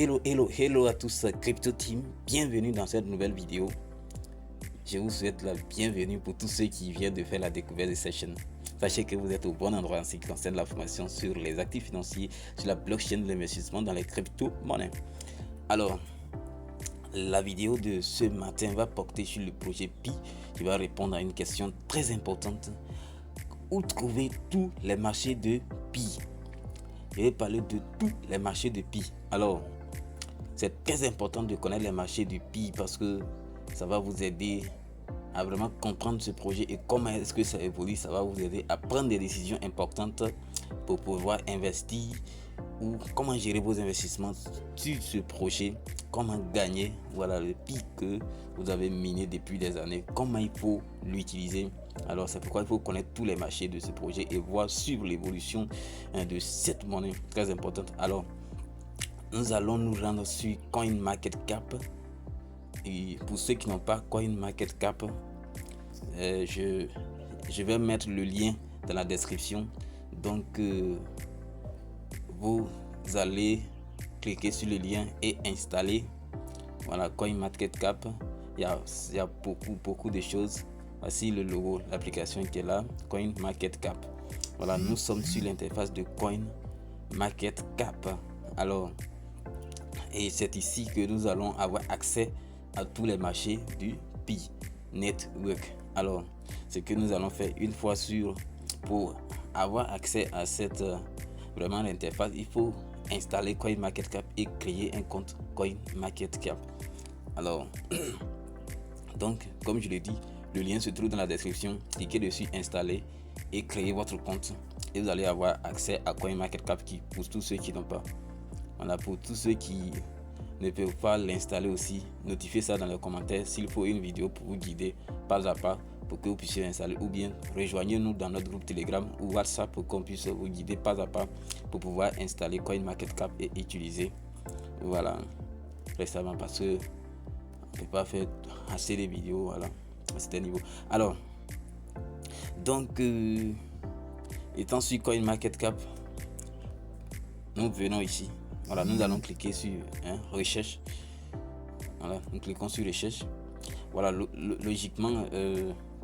Hello à tous, Crypto Team, bienvenue dans cette nouvelle vidéo. Je vous souhaite la bienvenue pour tous ceux qui viennent de faire la découverte de cette chaîne. Sachez que vous êtes au bon endroit en ce qui concerne la formation sur les actifs financiers, sur la blockchain de l'investissement dans les crypto-monnaies. Alors, la vidéo de ce matin va porter sur le projet Pi, qui va répondre à une question très importante. Où trouver tous les marchés de Pi? Je vais parler de tous les marchés de Pi. Alors, c'est très important de connaître les marchés du Pi parce que ça va vous aider à vraiment comprendre ce projet et comment est-ce que ça évolue. Ça va vous aider à prendre des décisions importantes pour pouvoir investir ou comment gérer vos investissements sur ce projet, comment gagner le Pi que vous avez miné depuis des années, comment il faut l'utiliser. Alors c'est pourquoi il faut connaître tous les marchés de ce projet et voir suivre l'évolution de cette monnaie très importante. Alors nous allons nous rendre sur CoinMarketCap. Et pour ceux qui n'ont pas CoinMarketCap, je vais mettre le lien dans la description. Donc vous allez cliquer sur le lien et installer CoinMarketCap. Il y a beaucoup de choses. Voici le logo, l'application qui est là, CoinMarketCap. Voilà, nous sommes sur l'interface de CoinMarketCap. Alors, et c'est ici que nous allons avoir accès à tous les marchés du Pi Network. Alors, ce que nous allons faire une fois pour avoir accès à cette vraiment interface, il faut installer CoinMarketCap et créer un compte CoinMarketCap. Alors, donc, comme je l'ai dit, le lien se trouve dans la description. Cliquez dessus, installez et créez votre compte. Et vous allez avoir accès à CoinMarketCap pour tous ceux qui n'ont pas. Voilà, pour tous ceux qui ne peuvent pas l'installer aussi, notifiez ça dans les commentaires s'il faut une vidéo pour vous guider pas à pas pour que vous puissiez l'installer, ou bien rejoignez-nous dans notre groupe Telegram ou WhatsApp pour qu'on puisse vous guider pas à pas pour pouvoir installer CoinMarketCap et utiliser récemment, parce que on peut pas faire assez de vidéos à cet niveau. Alors donc étant sur CoinMarketCap, nous venons ici. Nous allons cliquer sur recherche. Nous cliquons sur recherche. Logiquement,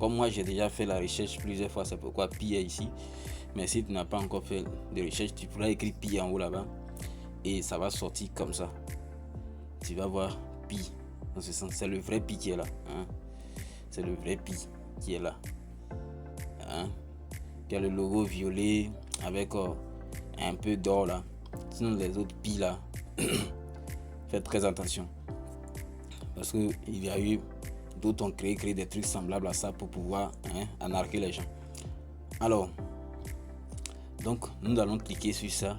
comme moi j'ai déjà fait la recherche plusieurs fois, c'est pourquoi Pi est ici. Mais si tu n'as pas encore fait de recherche, tu pourras écrire Pi en haut là-bas et ça va sortir comme ça. Tu vas voir Pi. Dans ce sens, c'est le vrai Pi qui est là. C'est le vrai Pi qui est là. Il y a le logo violet avec un peu d'or là. Sinon les autres Pi là, faites très attention parce que il y a eu d'autres ont créé des trucs semblables à ça pour pouvoir anarquer les gens. Alors donc nous allons cliquer sur ça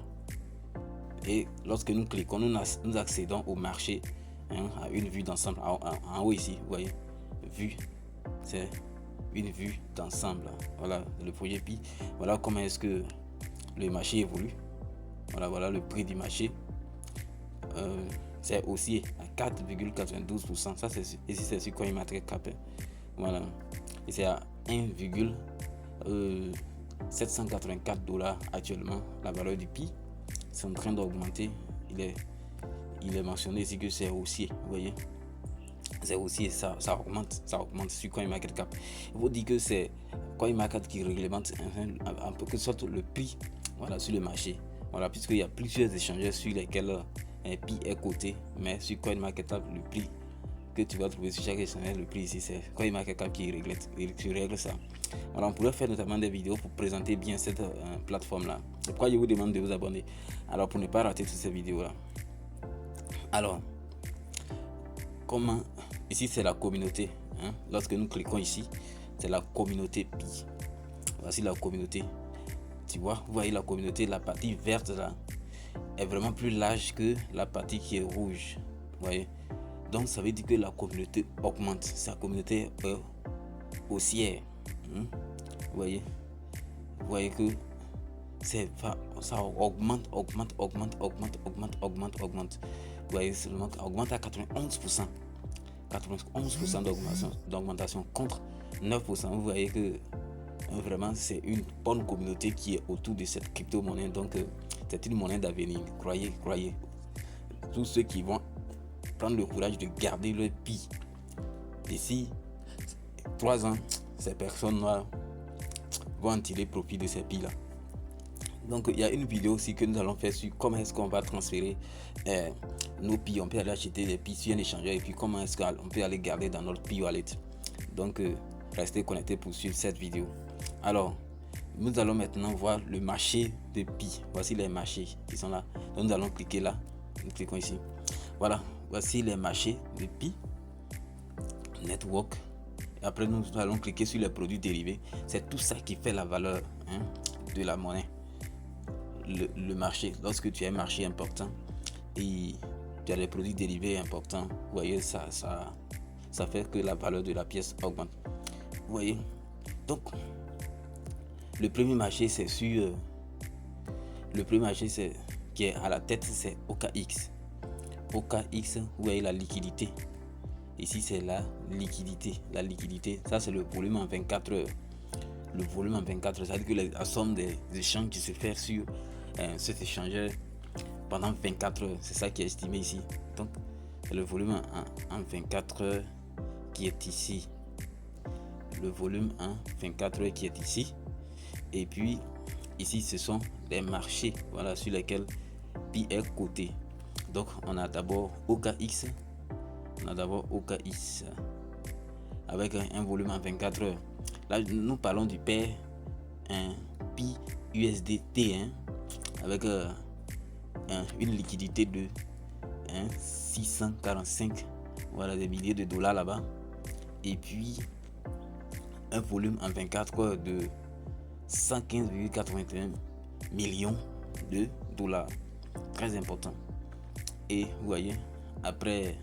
et lorsque nous cliquons, nous accédons au marché à une vue d'ensemble en haut ici. Vous voyez, vue, c'est une vue d'ensemble. Voilà le projet Pi. Voilà comment est-ce que le marché évolue. Voilà le prix du marché. C'est aussi à 4,92%. Ça c'est ici, c'est sur CoinMarketCap. Voilà. Et c'est à 1,784 $. Actuellement la valeur du Pi. C'est en train d'augmenter. Il est mentionné ici que c'est haussier. Vous voyez, c'est haussier. Ça augmente sur CoinMarketCap. Il faut dire que c'est CoinMarketCap qui réglemente en quelque sorte le prix sur le marché. Puisqu'il y a plusieurs échangeurs sur lesquels un Pi est coté, mais sur CoinMarketCap, le prix que tu vas trouver sur chaque échangeur, le prix ici, c'est CoinMarketCap qui règle ça. On pourrait faire notamment des vidéos pour présenter bien cette plateforme là. C'est pourquoi je vous demande de vous abonner. Alors pour ne pas rater toutes ces vidéos là. Alors, comment ici c'est la communauté. Lorsque nous cliquons ici, c'est la communauté Pi. Voici la communauté. Tu vois, vous voyez la communauté, la partie verte là est vraiment plus large que la partie qui est rouge. Vous voyez, donc ça veut dire que la communauté augmente. Sa communauté haussière. Vous voyez que ça augmente. Vous voyez, seulement augmente à 91%. 91% d'augmentation contre 9%. Vous voyez que vraiment c'est une bonne communauté qui est autour de cette crypto-monnaie. Donc c'est une monnaie d'avenir, croyez. tous ceux qui vont prendre le courage de garder leur Pi. D'ici 3 ans, ces personnes-là vont en tirer profit de ces Pi là. Donc il y a une vidéo aussi que nous allons faire sur comment est-ce qu'on va transférer nos Pi. On peut aller acheter des Pi sur un échangeur et puis comment est-ce qu'on peut aller garder dans notre Pi Wallet. Donc restez connectés pour suivre cette vidéo. Alors nous allons maintenant voir le marché de Pi. Voici les marchés qui sont là. Donc nous allons cliquer là. Nous cliquons ici. Voilà, voici les marchés de Pi Network. Et après nous allons cliquer sur les produits dérivés. C'est tout ça qui fait la valeur de la monnaie. Le marché, lorsque tu as un marché important et tu as des produits dérivés importants, vous voyez, ça fait que la valeur de la pièce augmente. Vous voyez, donc le premier marché c'est sur qui est à la tête, c'est OKX. OKX, vous voyez la liquidité. Ici c'est la liquidité, ça c'est le volume en 24 heures. Le volume en 24 heures, c'est-à-dire que la somme des échanges qui se fait sur cet échangeur pendant 24 heures, c'est ça qui est estimé ici. Donc c'est le volume en 24 heures qui est ici. Le volume en 24 heures qui est ici. Et puis ici ce sont les marchés, voilà, sur lesquels Pi est coté. Donc on a d'abord OKX. Avec un volume en 24 heures. Là nous parlons du pair Pi USDT avec une liquidité de 645, voilà, des milliers de dollars là-bas. Et puis un volume en 24 heures de 115,81 millions de dollars. Très important. Et vous voyez, après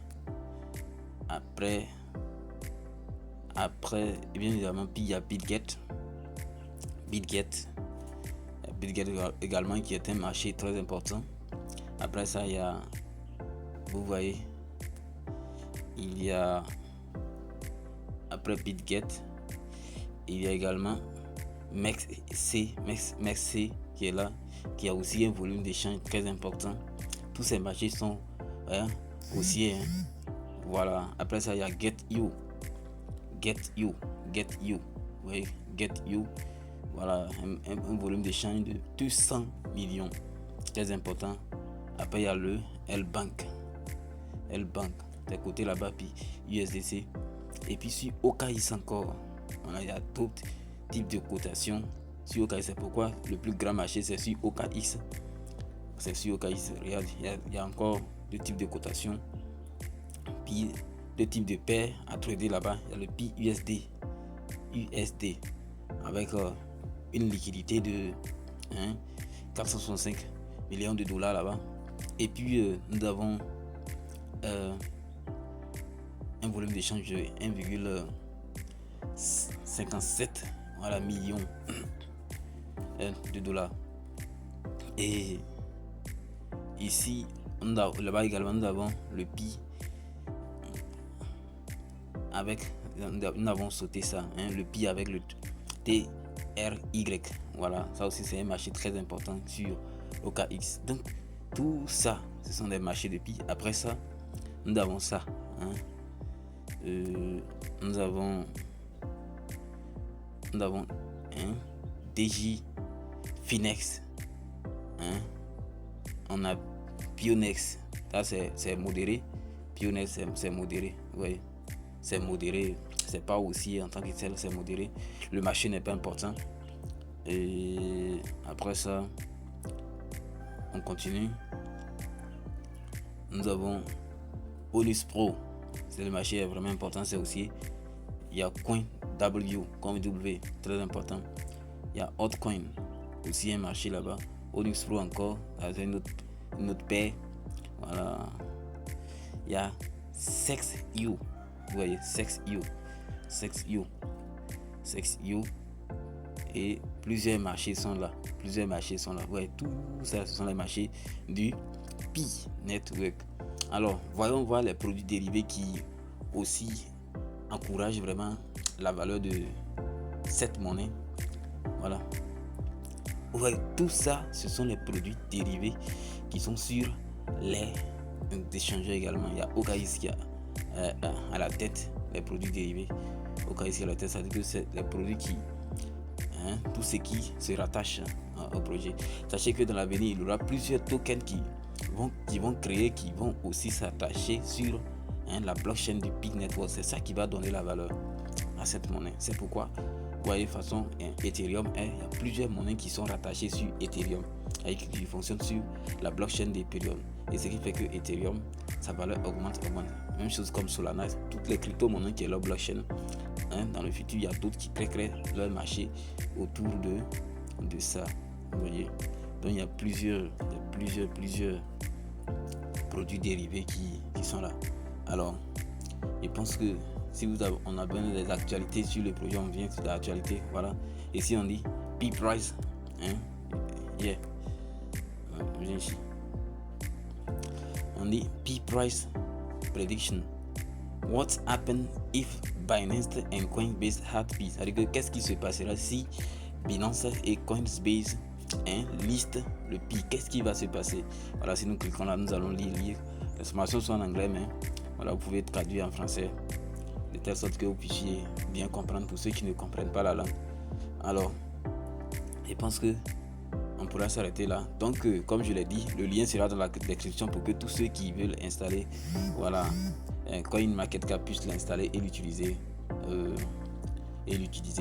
bien évidemment, puis il y a Bitget également, qui est un marché très important. Après ça, il y a, vous voyez, il y a, après Bitget, il y a également MEXC qui est là, qui a aussi un volume d'échange très important. Tous ces marchés sont haussiers. Voilà. Après ça, il y a GetU. Oui, GetU. Voilà, un volume d'échange de 200 millions. Très important. Après, il y a le L-Bank. C'est côté là-bas, puis USDC. Et puis sur OKX encore. Voilà, il y a d'autres types de cotations sur OKX. C'est pourquoi le plus grand marché, c'est sur OKX. Regarde, il y a encore deux types de cotations. Puis deux types de paires à trader là-bas. Il y a le Pi USD avec une liquidité de 465 millions de dollars là-bas. Et puis nous avons un volume d'échange de 1,57 millions de dollars. Et ici, là-bas également, nous avons le Pi avec, nous avons sauté ça, le Pi avec le TRY. Voilà, ça aussi c'est un marché très important sur OKX. Donc tout ça, ce sont des marchés de Pi. Après ça, nous avons ça. Nous avons DJ Finex. On a Pionex. Ça c'est modéré. Pionex c'est modéré. Oui, c'est modéré. C'est pas aussi en tant que tel, c'est modéré. Le marché n'est pas important. Et après ça, on continue. Nous avons Onus Pro. C'est le marché est vraiment important. C'est aussi, il y a CoinW, très important. Il y a Altcoin, aussi un marché là-bas. Onus Pro encore, avec une autre paire. Voilà. Il y a SexU. Vous voyez, SexU. Et plusieurs marchés sont là. Vous voyez, tout ça, ce sont les marchés du Pi Network. Alors, voyons voir les produits dérivés qui aussi encouragent vraiment la valeur de cette monnaie. Voilà. Vous voyez, tout ça, ce sont les produits dérivés qui sont sur les d'échangeurs également. Il y a Okaïs qui a à la tête les produits dérivés. Okaïs qui a à la tête, ça veut dire que c'est les produits qui, tout ce qui se rattache au projet. Sachez que dans l'avenir, il y aura plusieurs tokens qui vont créer, qui vont aussi s'attacher sur la blockchain du Peak Network. C'est ça qui va donner la valeur à cette monnaie. C'est pourquoi, vous voyez, de façon Ethereum, il y a plusieurs monnaies qui sont rattachées sur Ethereum et qui fonctionnent sur la blockchain d'Ethereum. Et ce qui fait que Ethereum, sa valeur augmente. Même chose comme Solana, toutes les crypto-monnaies qui est leur blockchain. Dans le futur, il y a d'autres qui créent leur marché autour de ça. Vous voyez, donc il y a plusieurs produits dérivés qui sont là. Alors, je pense que si on a besoin des actualités sur le projet, on vient sur l'actualité. Voilà. Et si on dit P-Price, viens ici. On dit P-Price Prediction. What happened if Binance and Coinbase had P? C'est-à-dire que qu'est-ce qui se passera si Binance et Coinbase listent le P? Qu'est-ce qui va se passer? Voilà, si nous cliquons là, nous allons lire. Les informations sont en anglais, mais voilà, vous pouvez traduire en français de telle sorte que vous puissiez bien comprendre pour ceux qui ne comprennent pas la langue. Alors, je pense que on pourra s'arrêter là. Donc, comme je l'ai dit, le lien sera dans la description pour que tous ceux qui veulent installer, voilà, CoinMarketCap puissent l'installer et l'utiliser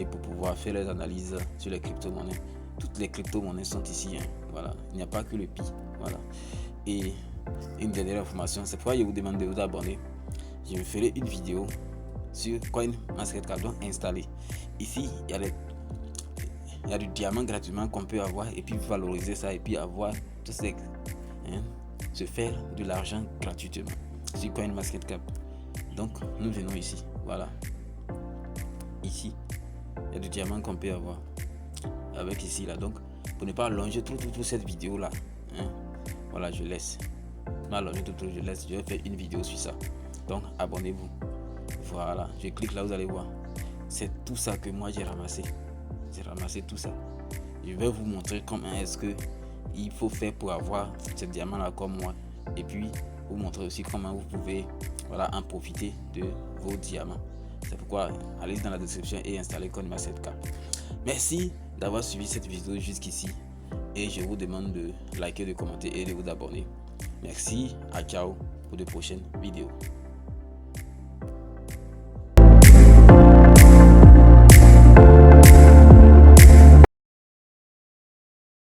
pour pouvoir faire les analyses sur les crypto-monnaies. Toutes les crypto-monnaies sont ici. Voilà, il n'y a pas que le Pi. Voilà. Et une dernière information, c'est pourquoi je vous demande de vous abonner. Je me ferai une vidéo sur CoinMarketCap, donc installer. Ici, il y a du diamant gratuitement qu'on peut avoir et puis valoriser ça et puis avoir tout ça, se faire de l'argent gratuitement sur CoinMarketCap. Donc nous venons ici, voilà, ici il y a du diamant qu'on peut avoir avec ici là. Donc pour ne pas allonger trop cette vidéo là, voilà, je laisse je vais faire une vidéo sur ça. Donc abonnez-vous. Voilà, je clique là, vous allez voir, c'est tout ça que moi j'ai ramassé tout ça. Je vais vous montrer comment est-ce que il faut faire pour avoir ce diamant là comme moi, et puis vous montrer aussi comment vous pouvez, voilà, en profiter de vos diamants. C'est pourquoi allez dans la description et installez CoinMarketCap. Merci d'avoir suivi cette vidéo jusqu'ici et je vous demande de liker, de commenter et de vous abonner. Merci, à ciao pour de prochaines vidéos.